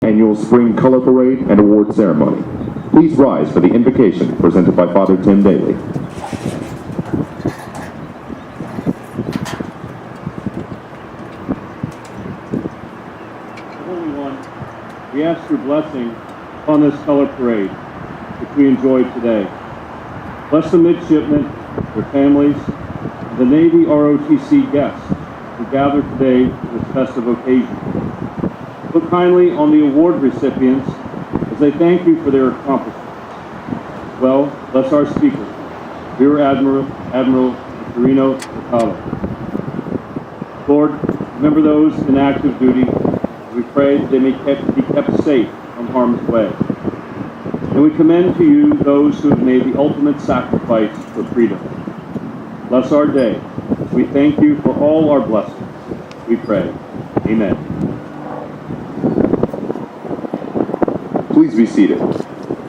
Annual Spring Color Parade and Award Ceremony. Please rise for the invocation presented by Father Tim Daly. Holy One, we ask your blessing upon this color parade, which we enjoyed today. Bless the midshipmen, their families, and the Navy ROTC guests who gather today for this festive occasion. Look kindly on the award recipients as they thank you for their accomplishments. Well, bless our speaker, Rear Admiral Victorino Vitale. Lord, remember those in active duty. We pray that they may be kept safe from harm's way. And we commend to you those who have made the ultimate sacrifice for freedom. Bless our day. We thank you for all our blessings. We pray. Amen. Please be seated.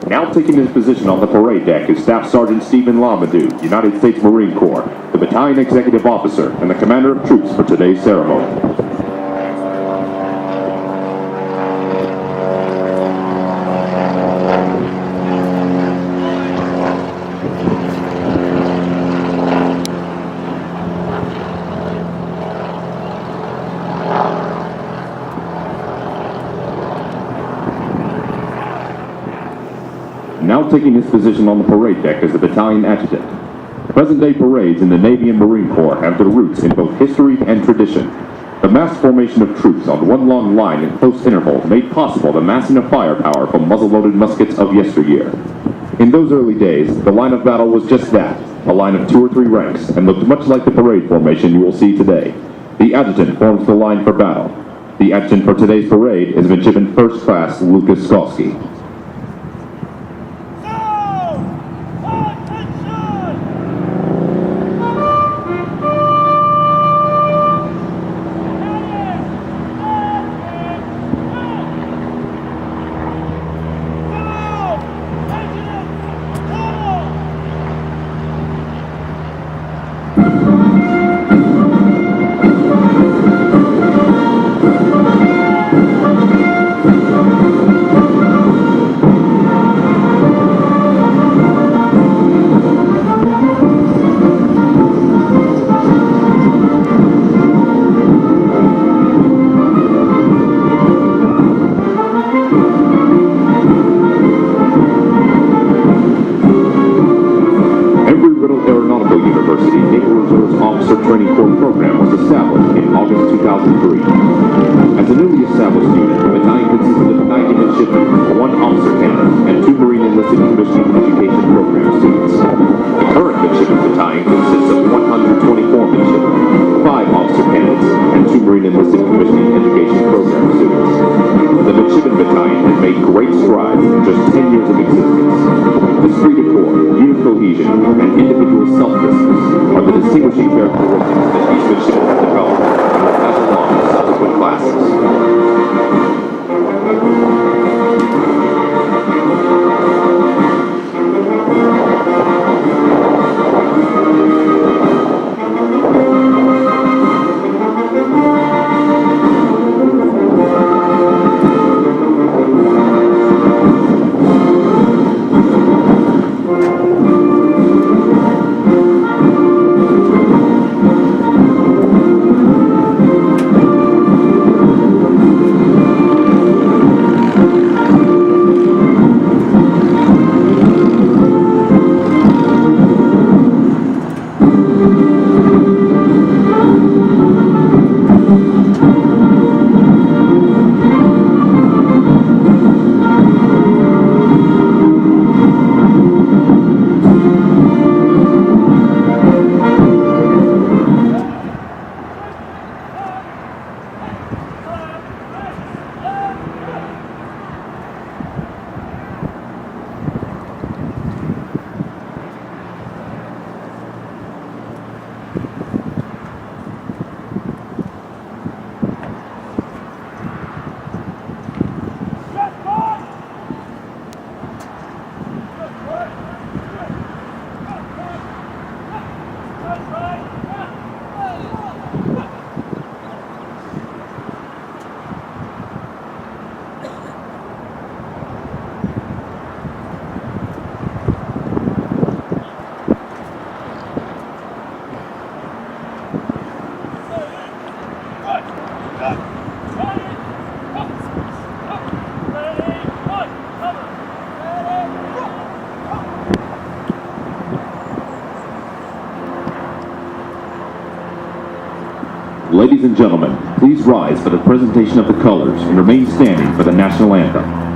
Now taking his position on the parade deck is Staff Sergeant Stephen Lamadou, United States Marine Corps, the Battalion Executive Officer and the Commander of Troops for today's ceremony. Now taking his position on the parade deck is the Battalion Adjutant. Present-day parades in the Navy and Marine Corps have their roots in both history and tradition. The mass formation of troops on one long line in close interval made possible the massing of firepower from muzzle-loaded muskets of yesteryear. In those early days, the line of battle was just that, a line of 2 or 3 ranks, and looked much like the parade formation you will see today. The Adjutant forms the line for battle. The Adjutant for today's parade is Midshipman First Class Lucas Skolsky. Embry Riddle Aeronautical University Naval Reserve's Officer Training Corps program was established in August 2003. As a newly established unit, the battalion consisted of 90 midshipmen, 1 officer candidate, and 2 Marine enlisted commissioning education program students. The current midshipmen battalion consists of 124 midshipmen, 5 officer candidates, and 2 Marine enlisted commissioning education program students. The midshipmen battalion has made great strides in just 10 years of existence. Esprit de corps, unit cohesion, and individual self-discipline are the distinguishing characteristics that each midshipman has developed and will pass along to subsequent classes. Ladies and gentlemen, please rise for the presentation of the colors and remain standing for the national anthem.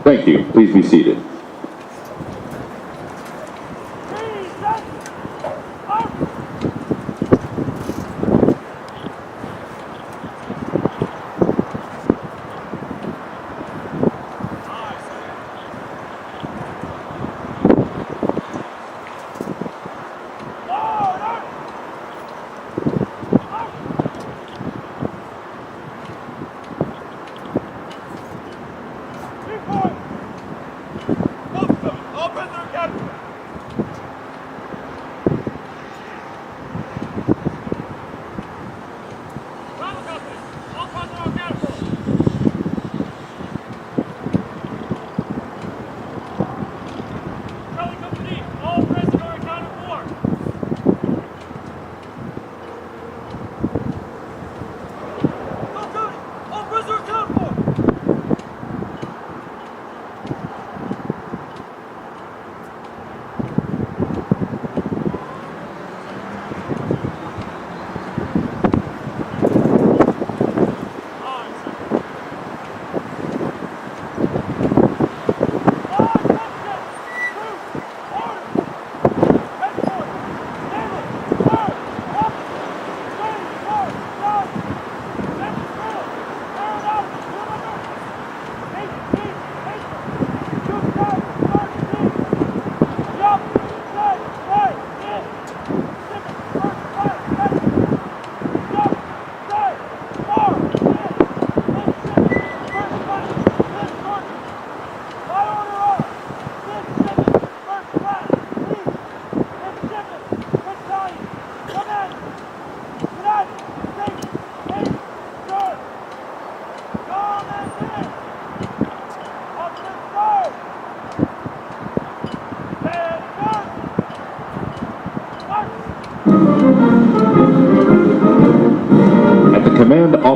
Thank you. Please be seated.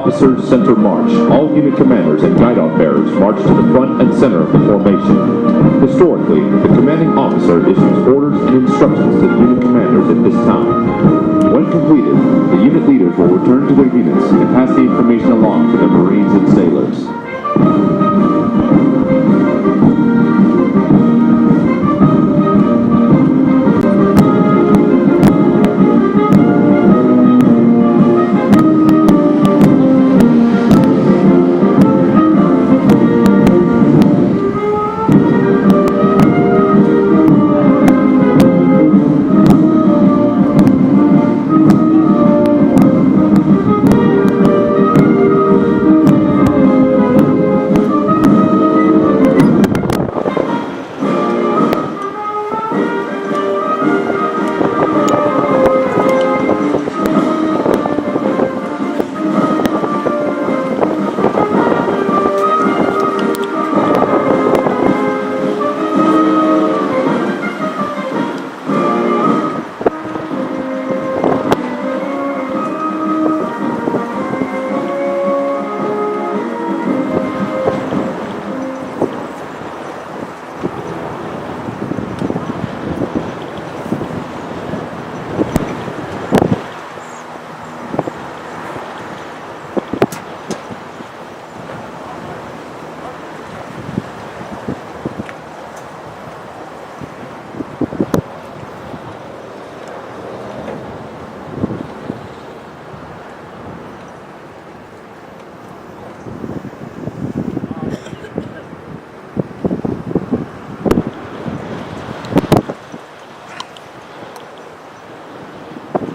Officers Center March. All unit commanders and guidon bearers march to the front and center of the formation. Historically, the commanding officer issues orders and instructions to the unit commanders at this time. When completed, the unit leaders will return to their units and pass the information along to their Marines and sailors.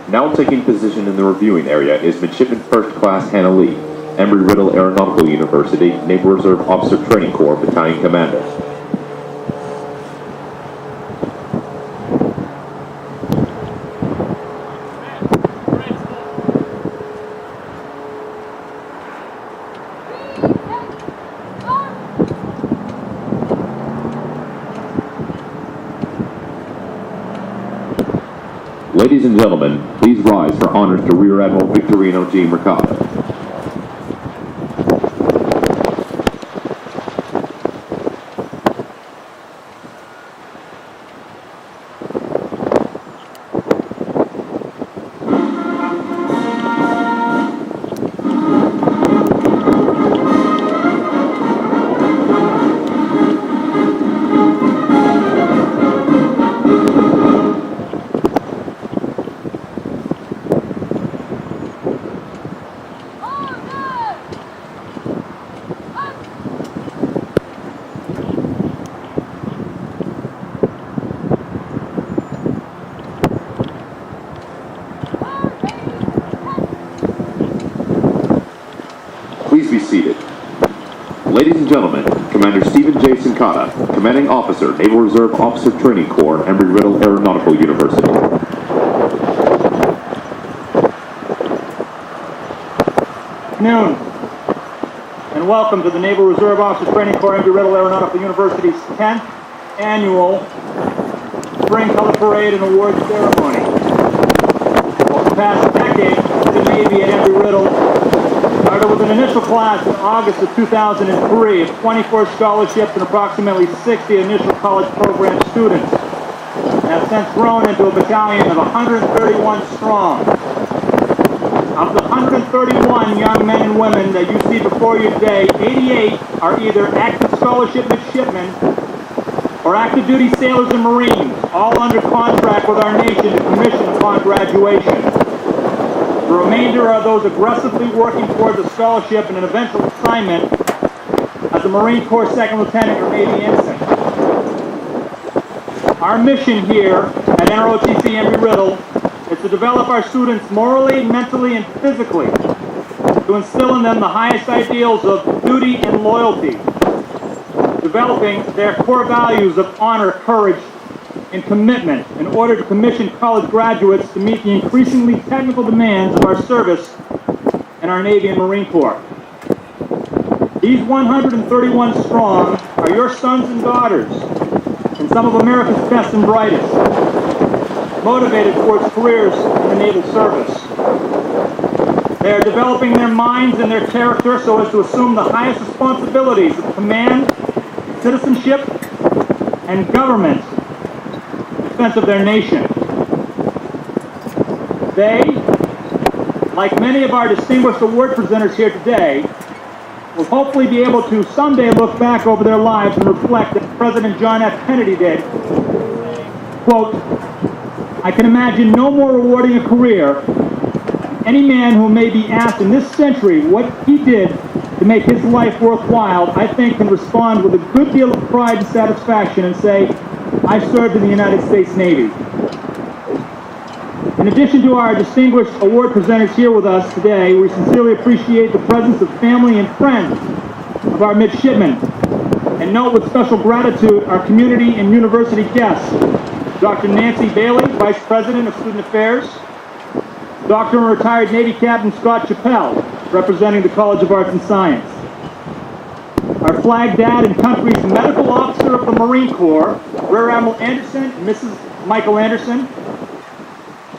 Now taking position in the reviewing area is Midshipman First Class Hannah Lee, Embry Riddle Aeronautical University, Naval Reserve Officer Training Corps Battalion Commander. Ladies and gentlemen, please rise for honors to Rear Admiral Victorino G. Mercado. Please be seated. Ladies and gentlemen, Commander Stephen J. Sincata, Commanding Officer, Naval Reserve Officer Training Corps, Embry Riddle Aeronautical University. Afternoon, and welcome to the Naval Reserve Officer Training Corps, Embry Riddle Aeronautical University's 10th annual Spring Color Parade and Awards Ceremony. Over the past decade, the Navy at Embry Riddle started with an initial class in August of 2003 of 24 scholarships and approximately 60 initial college program students. And have since grown into a battalion of 131 strong. Of the 131 young men and women that you see before you today, 88 are either active scholarship midshipmen or active duty sailors and Marines, all under contract with our nation to commission upon graduation. The remainder are those aggressively working towards a scholarship and an eventual assignment as a Marine Corps Second Lieutenant or Navy Ensign. Our mission here at ROTC Embry Riddle is to develop our students morally, mentally, and physically, to instill in them the highest ideals of duty and loyalty, developing their core values of honor, courage, and commitment in order to commission college graduates to meet the increasingly technical demands of our service in our Navy and Marine Corps. These 131 strong are your sons and daughters, and some of America's best and brightest, motivated towards careers in the naval service. They are developing their minds and their character so as to assume the highest responsibilities of command, citizenship, and government in defense of their nation. They, like many of our distinguished award presenters here today, will hopefully be able to someday look back over their lives and reflect that President John F. Kennedy did. Quote, "I can imagine no more rewarding a career than any man who may be asked in this century what he did to make his life worthwhile, I think can respond with a good deal of pride and satisfaction and say, I served in the United States Navy." In addition to our distinguished award presenters here with us today, we sincerely appreciate the presence of family and friends of our midshipmen, and note with special gratitude our community and university guests, Dr. Nancy Bailey, Vice President of Student Affairs, Dr. and retired Navy Captain Scott Chappell, representing the College of Arts and Science, our flag dad and country's medical officer of the Marine Corps, Rear Admiral Anderson and Mrs. Michael Anderson,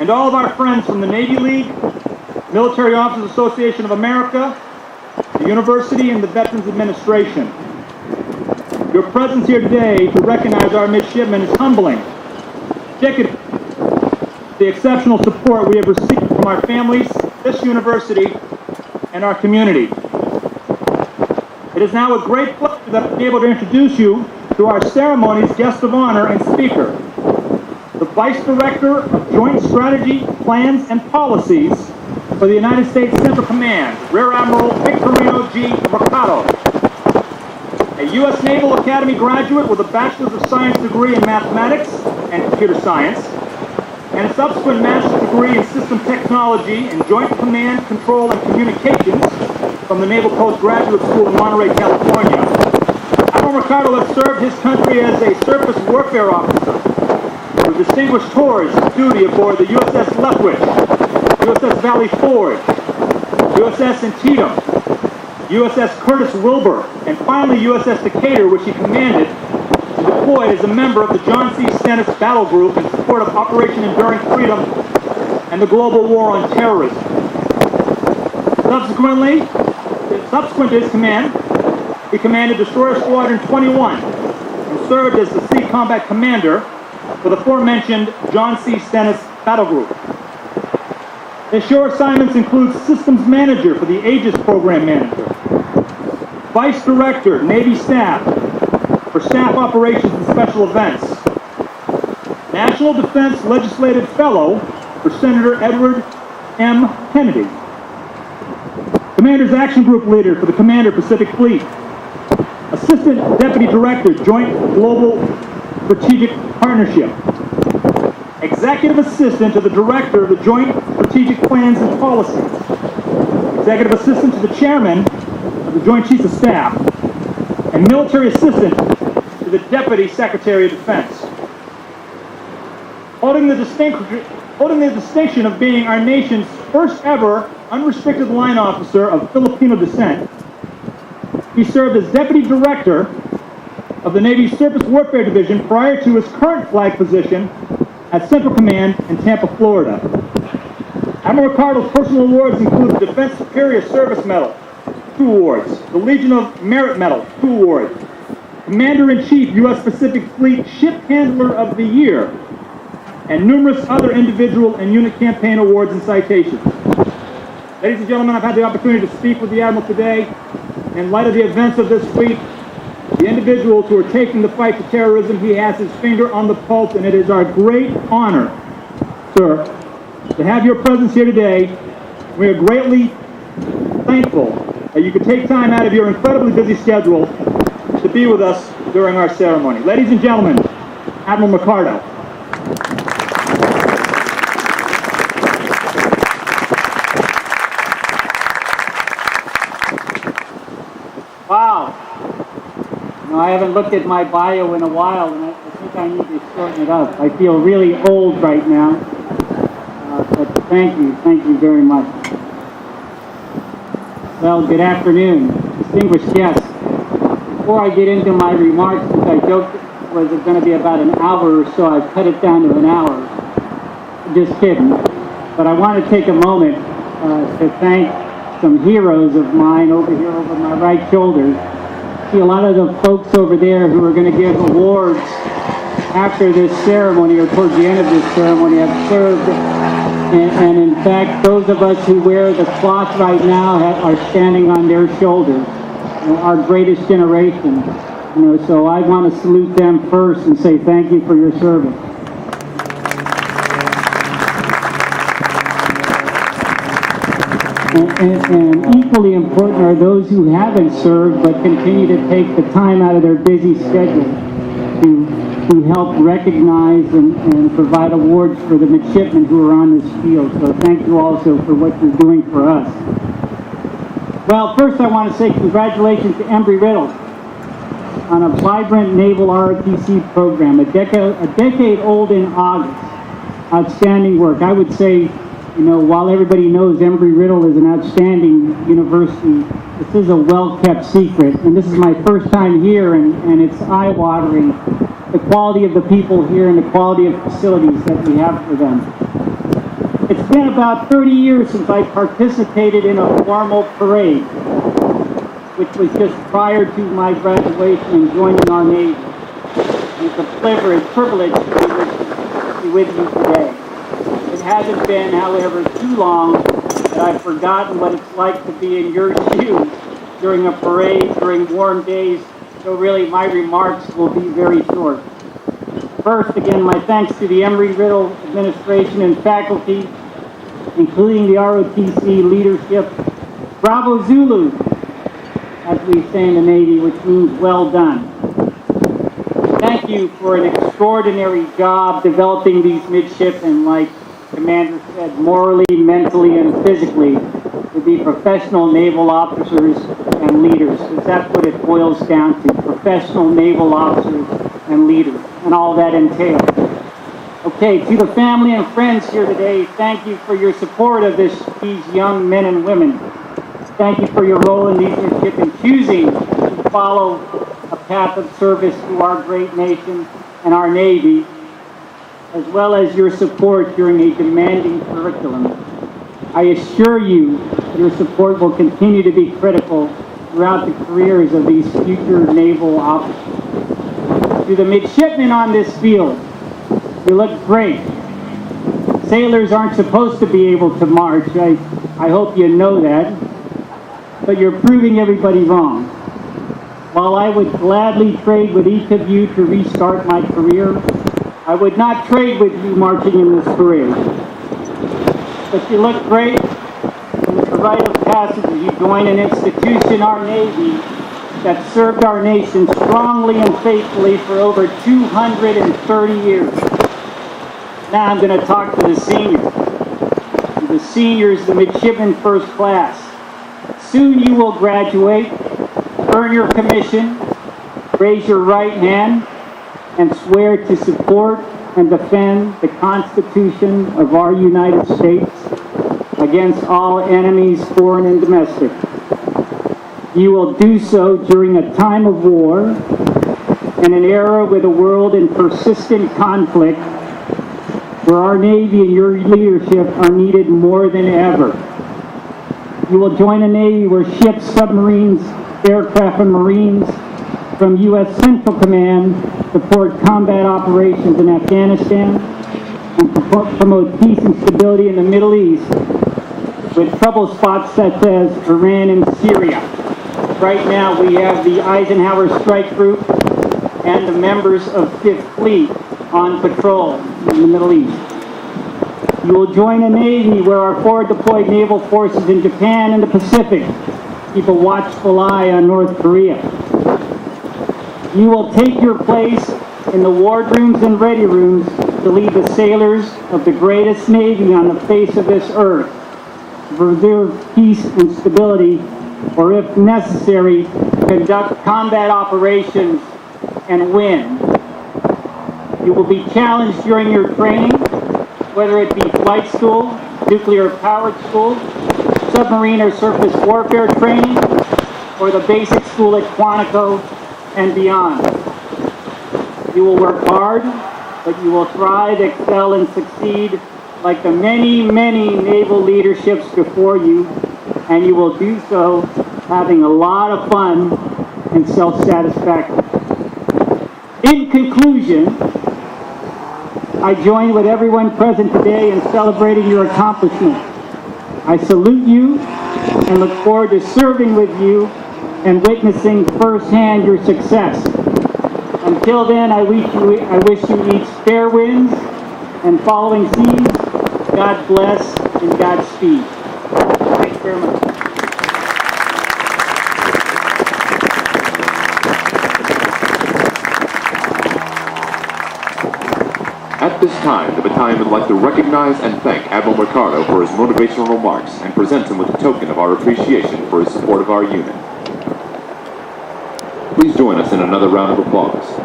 and all of our friends from the Navy League, Military Officers Association of America, the university, and the Veterans Administration. Your presence here today to recognize our midshipmen is humbling. Indicative of the exceptional support we have received from our families, this university, and our community. It is now with great pleasure that I'm able to introduce you to our ceremony's guest of honor and speaker, the Vice Director of Joint Strategy, Plans, and Policies for the United States Central Command, Rear Admiral Victorino G. Mercado, a U.S. Naval Academy graduate with a Bachelor's of Science degree in Mathematics and Computer Science, and a subsequent Master's degree in System Technology and Joint Command, Control, and Communications from the Naval Postgraduate School in Monterey, California. Admiral Mercado has served his country as a surface warfare officer with distinguished tours of duty aboard the USS Lethbridge, USS Valley Forge, USS Antietam, USS Curtis Wilbur, and finally USS Decatur, which he commanded and deployed as a member of the John C. Stennis Battle Group in support of Operation Enduring Freedom and the global war on terrorism. Subsequent to his command, he commanded Destroyer Squadron 21 and served as the Sea Combat Commander for the aforementioned John C. Stennis Battle Group. His shore assignments include Systems Manager for the Aegis Program Manager, Vice Director, Navy Staff for Staff Operations and Special Events, National Defense Legislative Fellow for Senator Edward M. Kennedy, Commander's Action Group Leader for the Commander Pacific Fleet, Assistant Deputy Director, Joint Global Strategic Partnership, Executive Assistant to the Director of the Joint Strategic Plans and Policies, Executive Assistant to the Chairman of the Joint Chiefs of Staff, and Military Assistant to the Deputy Secretary of Defense. Holding the distinction of being our nation's first ever unrestricted line officer of Filipino descent, he served as Deputy Director of the Navy's Surface Warfare Division prior to his current flag position at Central Command in Tampa, Florida. Admiral Ricardo's personal awards include the Defense Superior Service Medal, 2 awards, the Legion of Merit Medal, 2 awards, Commander-in-Chief U.S. Pacific Fleet Ship Handler of the Year, and numerous other individual and unit campaign awards and citations. Ladies and gentlemen, I've had the opportunity to speak with the Admiral today. In light of the events of this week, the individuals who are taking the fight to terrorism, he has his finger on the pulse, and it is our great honor, sir, to have your presence here today. We are greatly thankful that you could take time out of your incredibly busy schedule to be with us during our ceremony. Ladies and gentlemen, Admiral Mercado. Wow. No, I haven't looked at my bio in a while, and I think I need to shorten it up. I feel really old right now. But thank you very much. Well, good afternoon, distinguished guests. Before I get into my remarks, which I joked was going to be about an hour or so, I've cut it down to an hour. Just kidding. But I want to take a moment to thank some heroes of mine over here over my right shoulder. See a lot of the folks over there who are going to give awards after this ceremony or towards the end of this ceremony have served. And in fact, those of us who wear the cloth right now are standing on their shoulders, our greatest generation. So I want to salute them first and say thank you for your service. And equally important are those who haven't served but continue to take the time out of their busy schedule to help recognize and provide awards for the midshipmen who are on this field. So thank you also for what you're doing for us. Well, first I want to say congratulations to Embry Riddle on a vibrant naval ROTC program, a decade old in August. Outstanding work. I would say, while everybody knows Embry Riddle is an outstanding university, this is a well-kept secret, and this is my first time here, and it's eye-watering, the quality of the people here and the quality of facilities that we have for them. It's been about 30 years since I participated in a formal parade, which was just prior to my graduation and joining our Navy. It's a privilege to be with you today. It hasn't been, however, too long that I've forgotten what it's like to be in your shoes during a parade, during warm days, so really my remarks will be very short. First, again, my thanks to the Embry Riddle administration and faculty, including the ROTC leadership. Bravo Zulu, as we say in the Navy, which means well done. Thank you for an extraordinary job developing these midshipmen, like Commander said, morally, mentally, and physically, to be professional naval officers and leaders, because that's what it boils down to, professional naval officers and leaders, and all that entails. Okay, to the family and friends here today, thank you for your support of these young men and women. Thank you for your role in these midshipmen choosing to follow a path of service to our great nation and our Navy, as well as your support during a demanding curriculum. I assure you, your support will continue to be critical throughout the careers of these future naval officers. To the midshipmen on this field, you look great. Sailors aren't supposed to be able to march. I hope you know that. But you're proving everybody wrong. While I would gladly trade with each of you to restart my career, I would not trade with you marching in this parade. But you look great, and with the rite of passage, you join an institution, our Navy, that served our nation strongly and faithfully for over 230 years. Now I'm going to talk to the seniors. The seniors, the midshipmen first class. Soon you will graduate, earn your commission, raise your right hand, and swear to support and defend the Constitution of our United States against all enemies, foreign and domestic. You will do so during a time of war and an era with a world in persistent conflict where our Navy and your leadership are needed more than ever. You will join a Navy where ships, submarines, aircraft, and Marines from U.S. Central Command support combat operations in Afghanistan and promote peace and stability in the Middle East with trouble spots such as Iran and Syria. Right now we have the Eisenhower Strike Group and the members of 5th Fleet on patrol in the Middle East. You will join a Navy where our forward deployed naval forces in Japan and the Pacific keep a watchful eye on North Korea. You will take your place in the wardrooms and ready rooms to lead the sailors of the greatest Navy on the face of this earth, to preserve peace and stability, or if necessary, conduct combat operations and win. You will be challenged during your training, whether it be flight school, nuclear powered school, submarine or surface warfare training, or the basic school at Quantico and beyond. You will work hard, but you will thrive, excel, and succeed like the many, many naval leaderships before you, and you will do so having a lot of fun and self-satisfaction. In conclusion, I join with everyone present today in celebrating your accomplishments. I salute you and look forward to serving with you and witnessing firsthand your success. Until then, I wish you each fair winds and following seas. God bless and Godspeed. Thanks very much. At this time, the battalion would like to recognize and thank Admiral Mercado for his motivational remarks and present him with a token of our appreciation for his support of our unit. Please join us in another round of applause.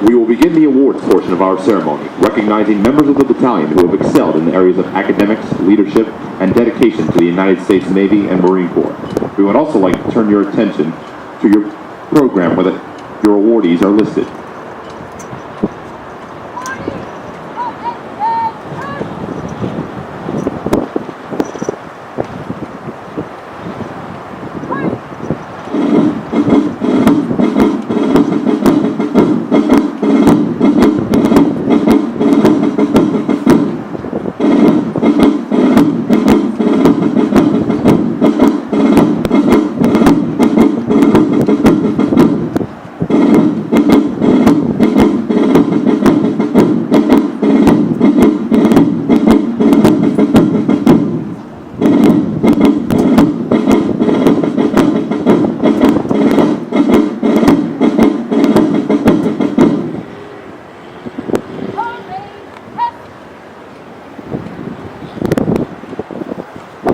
We will begin the awards portion of our ceremony, recognizing members of the battalion who have excelled in the areas of academics, leadership, and dedication to the United States Navy and Marine Corps. We would also like to turn your attention to your program where your awardees are listed.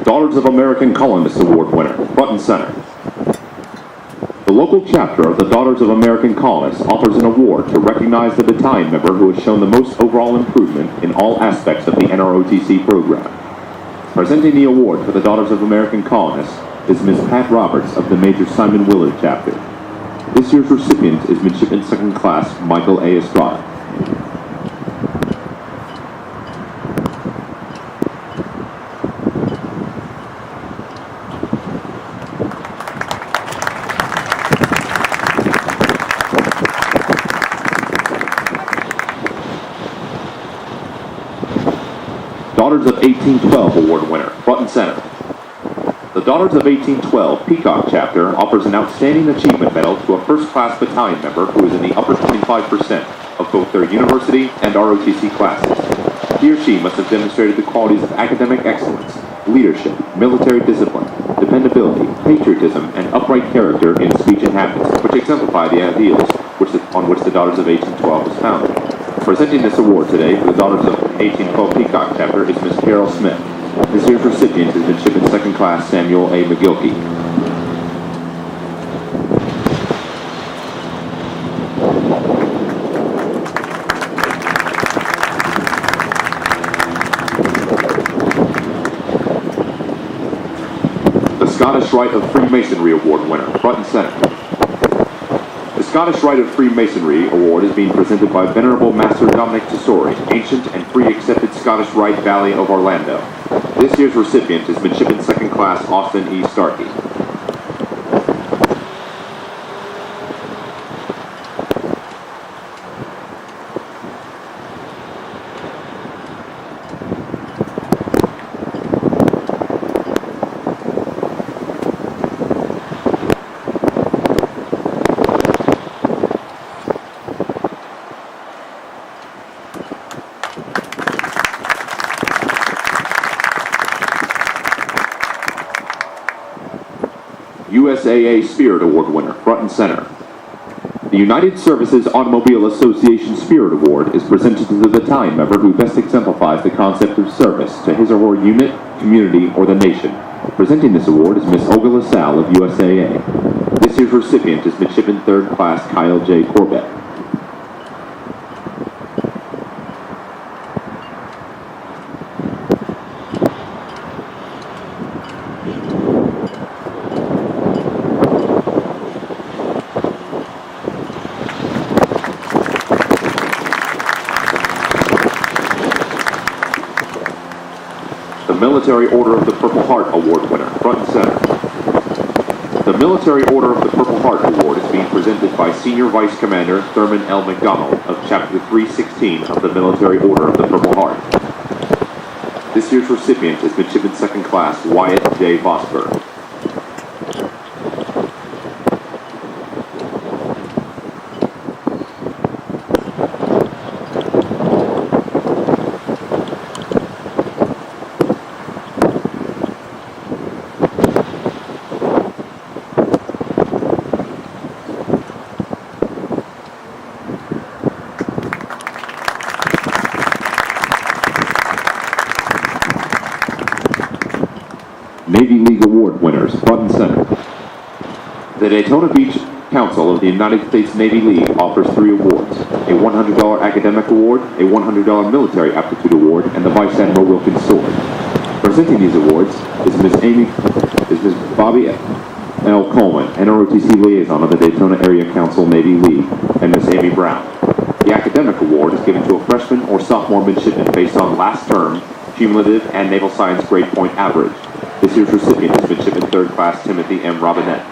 Daughters of American Colonists Award winner, front and center. The local chapter of the Daughters of American Colonists offers an award to recognize the battalion member who has shown the most overall improvement in all aspects of the NROTC program. Presenting the award for the Daughters of American Colonists is Ms. Pat Roberts of the Major Simon Willard chapter. This year's recipient is Midshipman 2nd Class Michael A. Estrada. Daughters of 1812 Award winner, front and center. The Daughters of 1812 Peacock Chapter offers an Outstanding Achievement Medal to a first-class battalion member who is in the upper 25% of both their university and ROTC classes. He or she must have demonstrated the qualities of academic excellence, leadership, military discipline, dependability, patriotism, and upright character in speech and habits, which exemplify the ideals on which the Daughters of 1812 was founded. Presenting this award today for the Daughters of 1812 Peacock Chapter is Ms. Carol Smith. This year's recipient is Midshipman 2nd Class Samuel A. McGilkey. The Scottish Rite of Freemasonry Award winner, front and center. The Scottish Rite of Freemasonry Award is being presented by Venerable Master Dominic Tesori, ancient and free-accepted Scottish Rite Valley of Orlando. This year's recipient is Midshipman 2nd Class Austin E. Starkey. USAA Spirit Award winner, front and center. The United Services Automobile Association Spirit Award is presented to the battalion member who best exemplifies the concept of service to his or her unit, community, or the nation. Presenting this award is Miss Olga LaSalle of USAA. This year's recipient is Midshipman 3rd Class Kyle J. Corbett. Military Order of the Purple Heart Award winner, front and center. The Military Order of the Purple Heart Award is being presented by Senior Vice Commander Thurman L. McDonald of Chapter 316 of the Military Order of the Purple Heart. This year's recipient is Midshipman Second Class Wyatt J. Vosberg. Navy League Award winners, front and center. The Daytona Beach Council of the United States Navy League offers 3 awards: a $100 academic award, a $100 military aptitude award, and the Vice Admiral Wilkins Sword. Presenting these awards is Ms. Bobby L. Coleman, NROTC Liaison of the Daytona Area Council Navy League, and Ms. Amy Brown. The academic award is given to a freshman or sophomore midshipman based on last term, cumulative, and naval science grade point average. This year's recipient is Midshipman Third Class Timothy M. Robinette.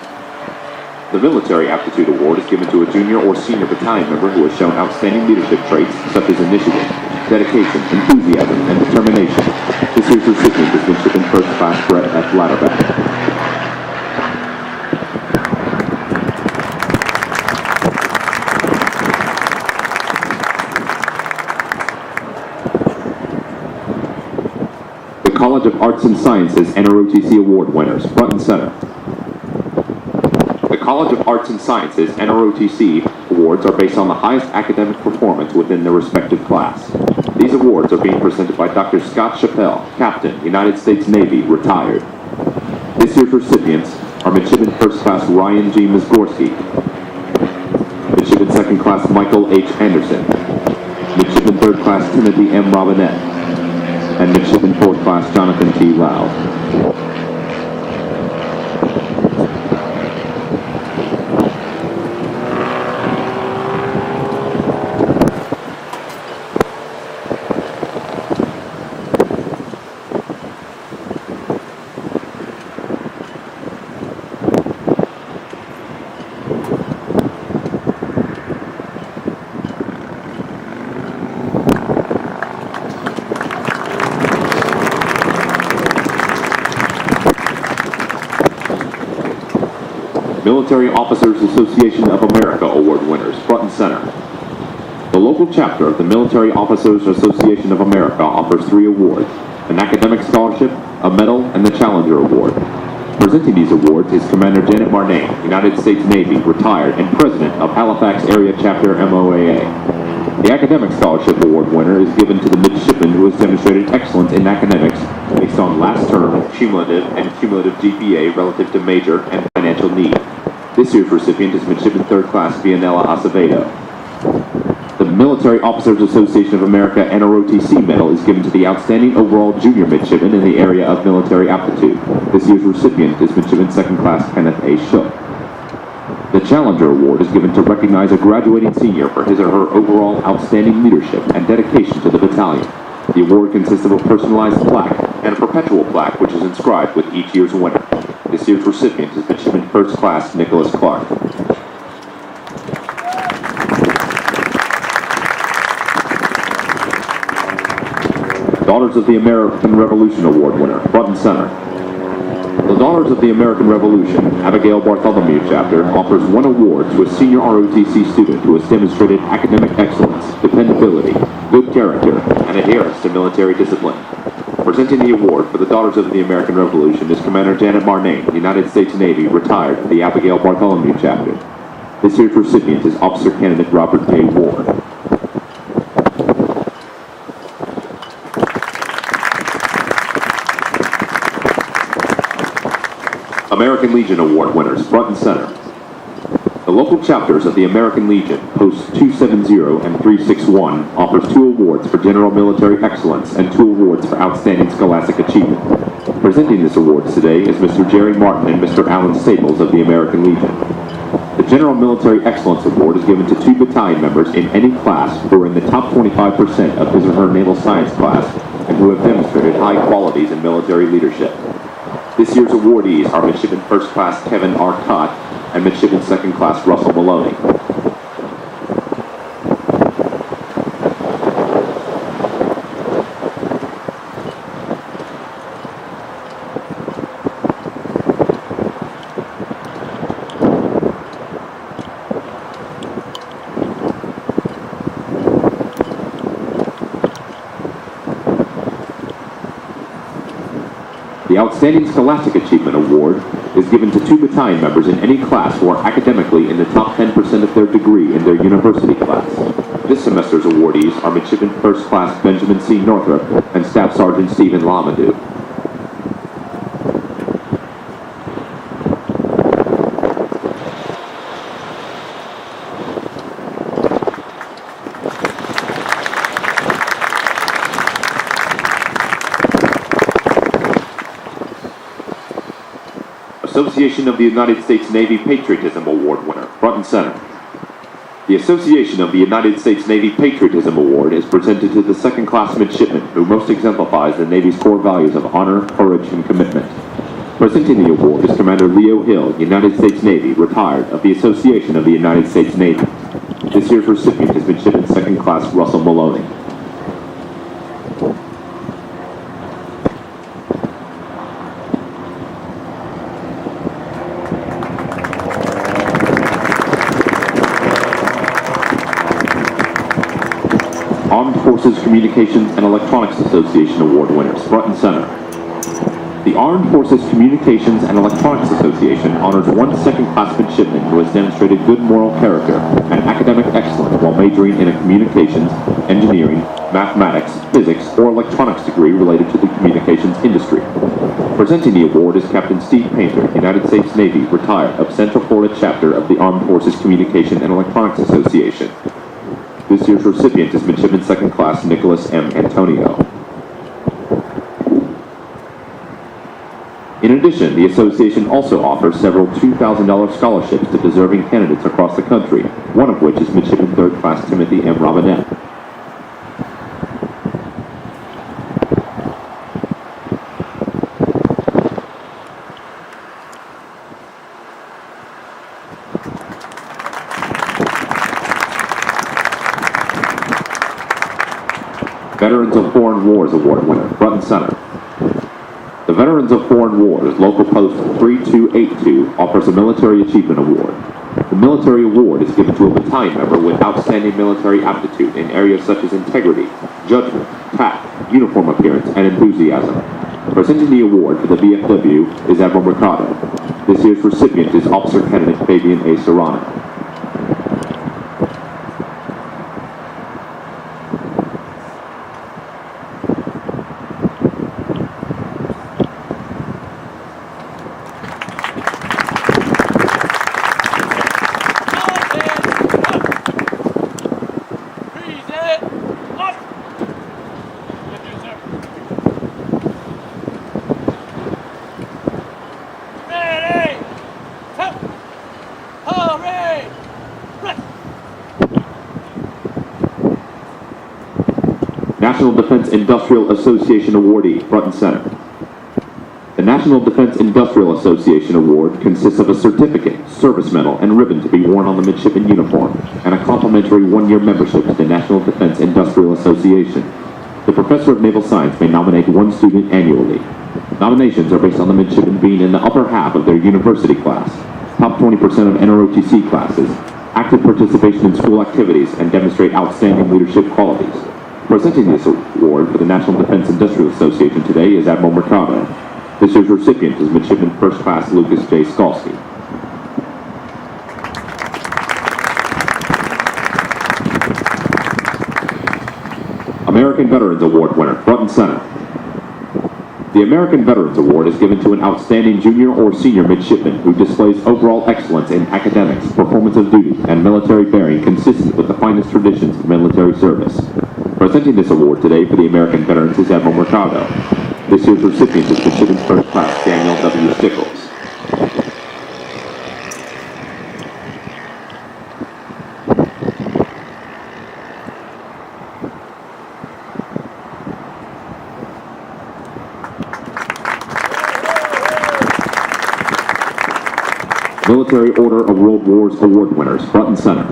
The Military Aptitude Award is given to a junior or senior battalion member who has shown outstanding leadership traits such as initiative, dedication, enthusiasm, and determination. This year's recipient is Midshipman First Class Brett F. Latterback. College of Arts and Sciences NROTC Award winners, front and center. The College of Arts and Sciences NROTC awards are based on the highest academic performance within their respective class. These awards are being presented by Dr. Scott Chappell, Captain, United States Navy, retired. This year's recipients are Midshipman First Class Ryan G. Mizgorski, Midshipman Second Class Michael H. Anderson, Midshipman Third Class Timothy M. Robinette, and Midshipman Fourth Class Jonathan T. Lau. Military Officers Association of America Award winners, front and center. The local chapter of the Military Officers Association of America offers 3 awards: an academic scholarship, a medal, and the Challenger Award. Presenting these awards is Commander Janet Marnane, United States Navy, retired, and President of Halifax Area Chapter MOAA. The Academic Scholarship Award winner is given to the midshipman who has demonstrated excellence in academics based on last term, cumulative, and cumulative GPA relative to major and financial need. This year's recipient is Midshipman Third Class Vianella Acevedo. The Military Officers Association of America NROTC medal is given to the outstanding overall junior midshipman in the area of military aptitude. This year's recipient is Midshipman Second Class Kenneth A. Shook. The Challenger Award is given to recognize a graduating senior for his or her overall outstanding leadership and dedication to the battalion. The award consists of a personalized plaque and a perpetual plaque which is inscribed with each year's winner. This year's recipient is Midshipman First Class Nicholas Clark. Daughters of the American Revolution Award winner, front and center. The Daughters of the American Revolution, Abigail Bartholomew Chapter, offers 1 award to a senior ROTC student who has demonstrated academic excellence, dependability, good character, and adherence to military discipline. Presenting the award for the Daughters of the American Revolution is Commander Janet Marnane, United States Navy, retired, of the Abigail Bartholomew Chapter. This year's recipient is Officer Candidate Robert K. Ward. American Legion Award winners, front and center. The local chapters of the American Legion, Posts 270 and 361, offers 2 awards for general military excellence and 2 awards for outstanding scholastic achievement. Presenting this awards today is Mr. Jerry Martin and Mr. Alan Staples of the American Legion. The General Military Excellence Award is given to 2 battalion members in any class who are in the top 25% of his or her naval science class and who have demonstrated high qualities in military leadership. This year's awardees are Midshipman First Class Kevin R. Cott and Midshipman Second Class Russell Maloney. The Outstanding Scholastic Achievement Award is given to 2 battalion members in any class who are academically in the top 10% of their degree in their university class. This semester's awardees are Midshipman First Class Benjamin C. Northrop and Staff Sergeant Stephen Lamadou. Association of the United States Navy Patriotism Award winner, front and center. The Association of the United States Navy Patriotism Award is presented to the second-class midshipman who most exemplifies the Navy's core values of honor, courage, and commitment. Presenting the award is Commander Leo Hill, United States Navy, retired, of the Association of the United States Navy. This year's recipient is Midshipman Second-Class Russell Maloney. Armed Forces Communications and Electronics Association Award winners, front and center. The Armed Forces Communications and Electronics Association honors 1 second-class midshipman who has demonstrated good moral character and academic excellence while majoring in a communications, engineering, mathematics, physics, or electronics degree related to the communications industry. Presenting the award is Captain Steve Painter, United States Navy, retired, of Central Florida Chapter of the Armed Forces Communication and Electronics Association. This year's recipient is Midshipman Second Class Nicholas M. Antonio. In addition, the association also offers several $2,000 scholarships to deserving candidates across the country, one of which is Midshipman Third Class Timothy M. Robinette. Veterans of Foreign Wars Award winner, front and center. The Veterans of Foreign Wars Local Post 3282 offers a Military Achievement Award. The Military Award is given to a battalion member with outstanding military aptitude in areas such as integrity, judgment, tact, uniform appearance, and enthusiasm. Presenting the award for the VFW is Admiral Mercado. This year's recipient is Officer Candidate Fabian A. Serrano. National Defense Industrial Association awardee, front and center. The National Defense Industrial Association Award consists of a certificate, service medal, and ribbon to be worn on the midshipman uniform, and a complimentary 1-year membership to the National Defense Industrial Association. The Professor of Naval Science may nominate 1 student annually. Nominations are based on the midshipman being in the upper half of their university class, top 20% of NROTC classes, active participation in school activities, and demonstrate outstanding leadership qualities. Presenting this award for the National Defense Industrial Association today is Admiral Mercado. This year's recipient is Midshipman First Class Lucas J. Skalski. American Veterans Award winner, front and center. The American Veterans Award is given to an outstanding junior or senior midshipman who displays overall excellence in academics, performance of duty, and military bearing consistent with the finest traditions of military service. Presenting this award today for the American Veterans is Admiral Mercado. This year's recipient is Midshipman First Class Daniel W. Stickles. Military Order of World Wars award winners, front and center.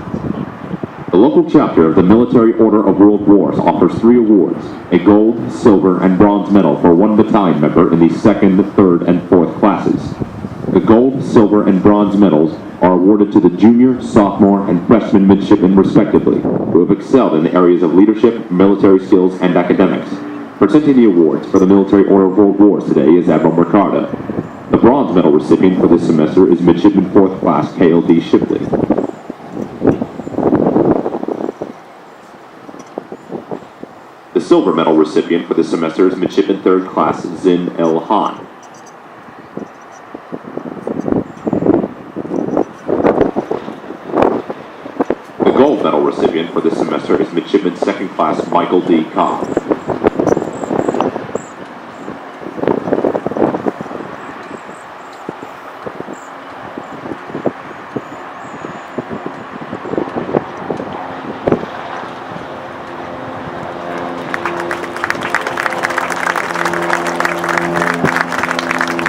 The local chapter of the Military Order of World Wars offers 3 awards, a gold, silver, and bronze medal for one battalion member in the 2nd, 3rd, and 4th classes. The gold, silver, and bronze medals are awarded to the junior, sophomore, and freshman midshipmen respectively, who have excelled in the areas of leadership, military skills, and academics. Presenting the awards for the Military Order of World Wars today is Admiral Mercado. The bronze medal recipient for this semester is Midshipman 4th Class K.L.D. Shipley. The silver medal recipient for this semester is Midshipman 3rd Class Zin L. Han. The gold medal recipient for this semester is Midshipman 2nd Class Michael D. Cobb.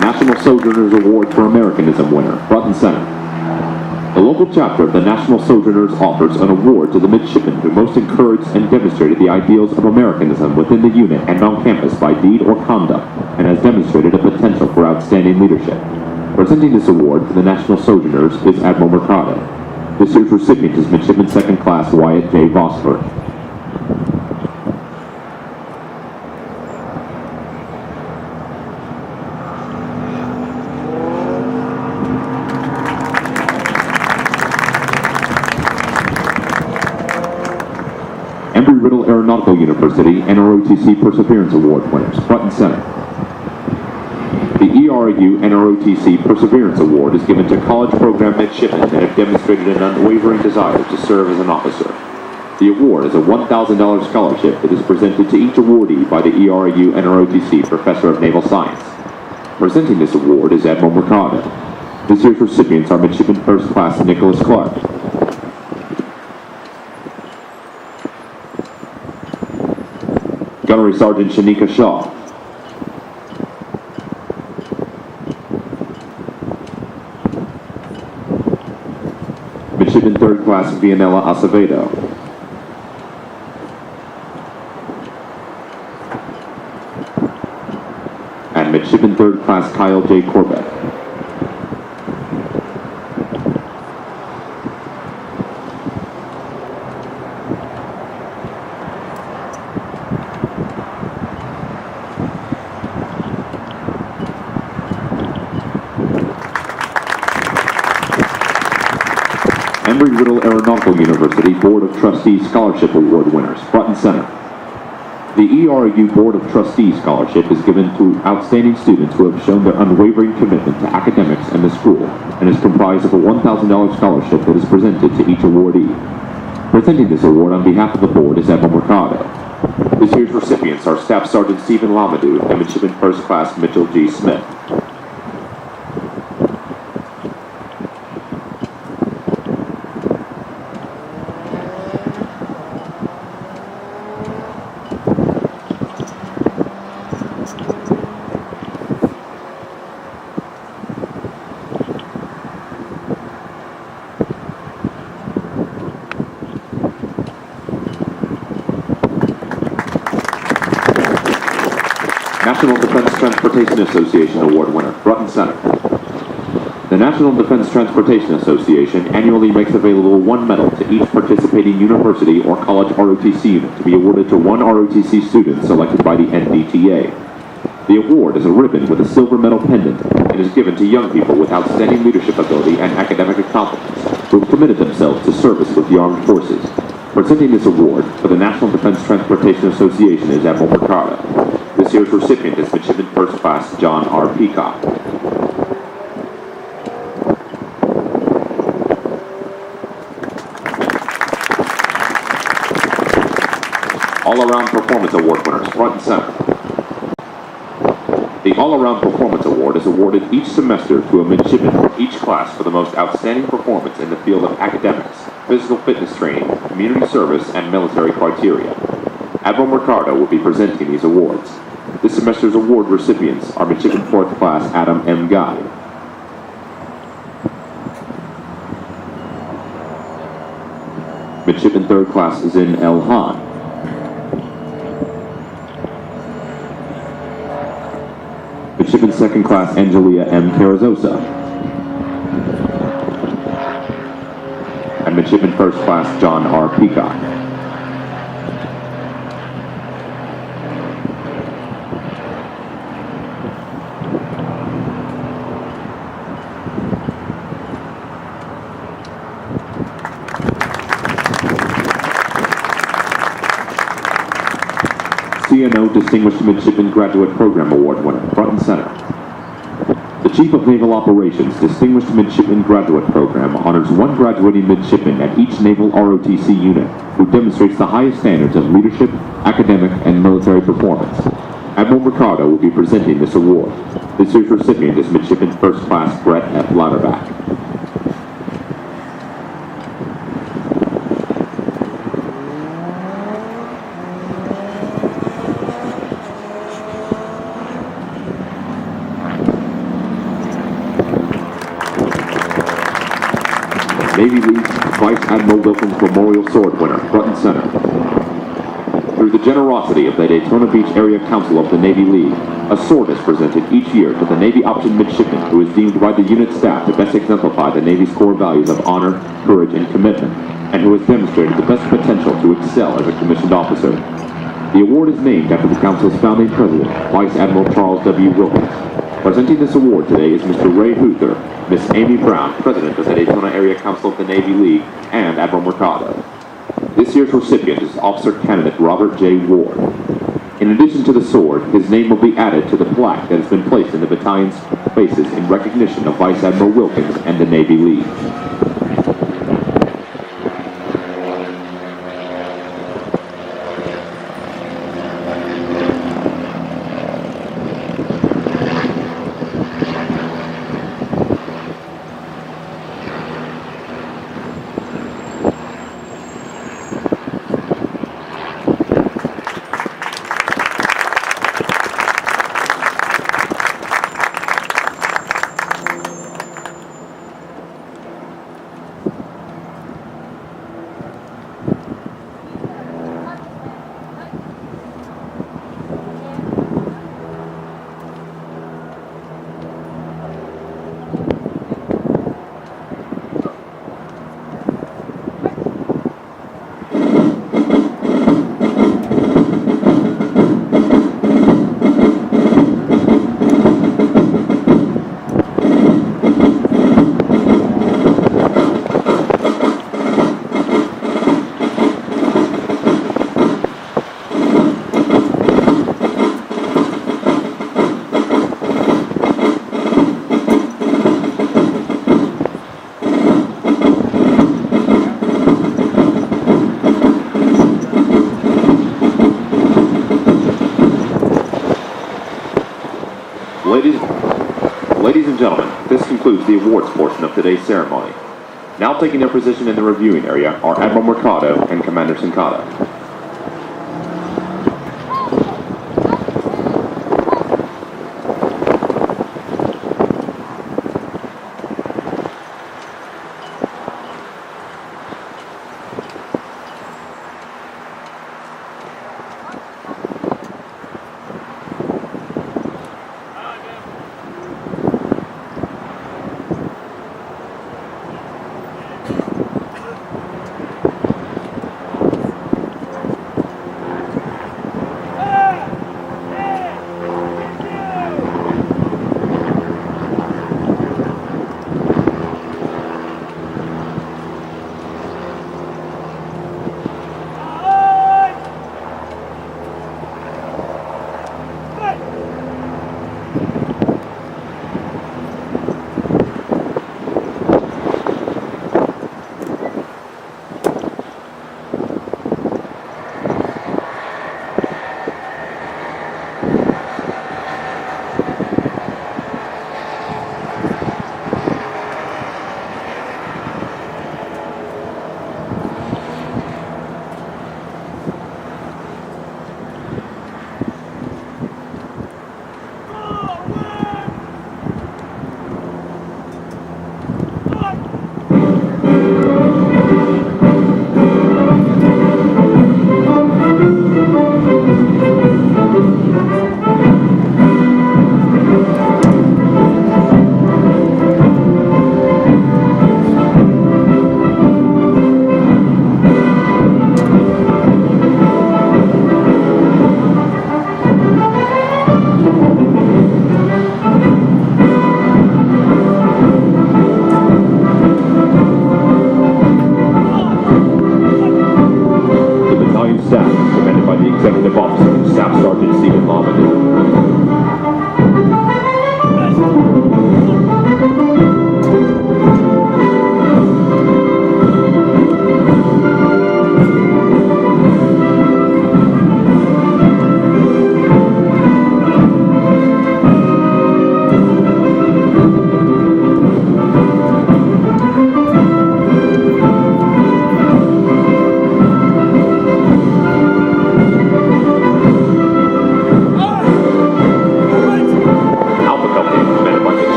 National Sojourners Award for Americanism winner, front and center. The local chapter of the National Sojourners offers an award to the midshipmen who most encouraged and demonstrated the ideals of Americanism within the unit and on campus by deed or conduct, and has demonstrated a potential for outstanding leadership. Presenting this award for the National Sojourners is Admiral Mercado. This year's recipient is Midshipman 2nd Class Wyatt J. Vosper. Embry Riddle Aeronautical University and ROTC Perseverance Award winners, front and center. The ERU and ROTC Perseverance Award is given to college program midshipmen that have demonstrated an unwavering desire to serve as an officer. The award is a $1,000 scholarship that is presented to each awardee by the ERU and ROTC Professor of Naval Science. Presenting this award is Admiral Mercado. This year's recipients are Midshipman 1st Class Nicholas Clark. Gunnery Sergeant Shanika Shaw. Midshipman 3rd Class Vianella Acevedo. And Midshipman 3rd Class Kyle J. Corbett. Embry Riddle Aeronautical University Board of Trustees Scholarship Award winners, front and center. The ERU Board of Trustees Scholarship is given to outstanding students who have shown their unwavering commitment to academics and the school, and is comprised of a $1,000 scholarship that is presented to each awardee. Presenting this award on behalf of the board is Admiral Mercado. This year's recipients are Staff Sergeant Stephen Lamadou and Midshipman 1st Class Mitchell G. Smith. National Defense Transportation Association Award winner, front and center. The National Defense Transportation Association annually makes available one medal to each participating university or college ROTC unit to be awarded to one ROTC student selected by the NDTA. The award is a ribbon with a silver medal pendant and is given to young people with outstanding leadership ability and academic accomplishments who have committed themselves to service with the armed forces. Presenting this award for the National Defense Transportation Association is Admiral Mercado. This year's recipient is Midshipman 1st Class John R. Peacock. All-Around Performance Award winners, front and center. The All-Around Performance Award is awarded each semester to a midshipman from each class for the most outstanding performance in the field of academics, physical fitness training, community service, and military criteria. Admiral Mercado will be presenting these awards. This semester's award recipients are Midshipman 4th Class Adam M. Guy, Midshipman 3rd Class Zin L. Han. Midshipman 2nd Class Angelia M. Carrizosa. And Midshipman 1st Class John R. Peacock. CNO Distinguished Midshipman Graduate Program Award winner, front and center. The Chief of Naval Operations Distinguished Midshipman Graduate Program honors one graduating midshipman at each Naval ROTC unit who demonstrates the highest standards of leadership, academic, and military performance. Admiral Ricardo will be presenting this award. This year's recipient is Midshipman First Class Brett F. Louderback. Navy League Vice Admiral Wilkins Memorial Sword winner, front and center. Through the generosity of the Daytona Beach Area Council of the Navy League, a sword is presented each year to the Navy Option Midshipman who is deemed by the unit staff to best exemplify the Navy's core values of honor, courage, and commitment, and who has demonstrated the best potential to excel as a commissioned officer. The award is named after the Council's founding president, Vice Admiral Charles W. Wilkins. Presenting this award today is Mr. Ray Huther, Miss Amy Brown, President of the Daytona Area Council of the Navy League, and Admiral Mercado. This year's recipient is Officer Candidate Robert J. Ward. In addition to the sword, his name will be added to the plaque that has been placed in the battalion's faces in recognition of Vice Admiral Wilkins and the Navy League. Ladies and gentlemen, this concludes the awards portion of today's ceremony. Now taking their position in the reviewing area are Admiral Mercado and Commander Sincada.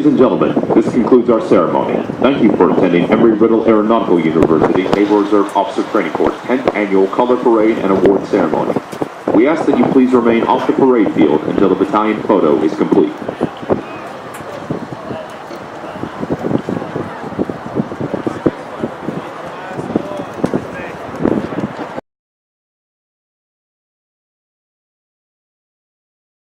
Ladies and gentlemen, this concludes our ceremony. Thank you for attending Embry Riddle Aeronautical University Naval Reserve Officer Training Corps' 10th Annual Color Parade and Award Ceremony. We ask that you please remain off the parade field until the battalion photo is complete.